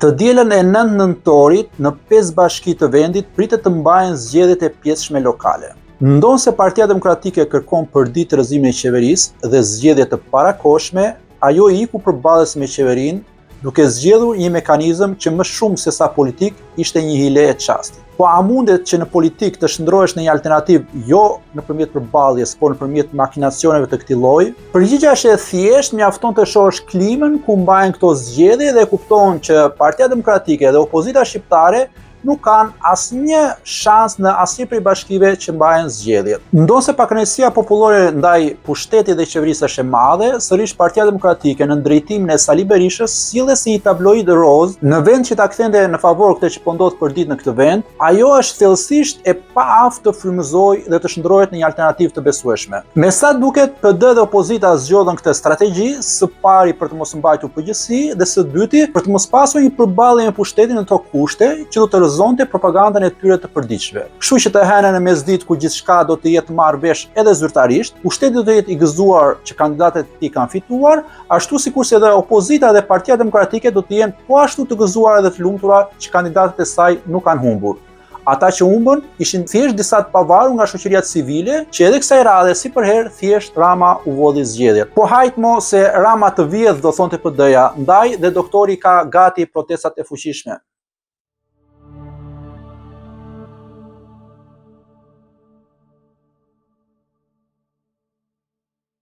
Të dielën e 9 nëntorit, në 5 bashki të vendit pritet të mbahen zgjedhjet e pjesshme lokale. Ndonse Partia Demokratike kërkon përditje rrëzimin e qeverisë dhe zgjedhje të parakohshme, ajo i iku përballës me qeverinë, duke zgjedhur një mekanizëm që më shumë se sa politik ishte një hile e çastit. Po a mundet që në politik të shndrohesh në një alternativë jo nëpërmjet përballjes, por nëpërmjet makinacioneve të këtij lloji? Përgjigjja është e thjeshtë, mjafton të shohësh klimën ku mbahen këto zgjedhje dhe kupton që Partia Demokratike dhe opozita shqiptare nuk kanë asnjë shans në asnjë prej bashkive që mbahen zgjedhjet. Ndonse pakënaqësia popullore ndaj pushtetit dhe qeverisë është e madhe, sërish Partia Demokratike në drejtimin e Sali Berishës sillet si një tabloid roz në vend që ta kthente në favor këtë që po ndodh përdit në këtë vend, ajo është thellësisht e paaftë të frymëzojë dhe të shndrohet në një alternativë të besueshme. Me sa duket, PD dhe opozita zgjodhen këtë strategji, së pari për të mos mbajtur përgjegjësi dhe së dyti për të mos pasur një përballje me pushtetin në to kushte që do të zonte propagandën e tyre të përditshme. Kështu që të hënën në mesditë ku gjithçka do të jetë marrë vesh edhe zyrtarisht, pushteti do të jetë i gëzuar që kandidatët e tij kanë fituar, ashtu sikurse edhe opozita dhe Partia Demokratike do të jenë po ashtu të gëzuara dhe të lumtura që kandidatët e saj nuk kanë humbur. Ata që humbën ishin thjesht disa të pavarur nga shoqëria civile, që edhe kësaj radhe si për herë thjesht Rama u vodhi zgjedhjet. Po hajt mo se Rama të vjedh, do thonte PD-ja, ndaj dhe doktori ka gati protestat e fuqishme.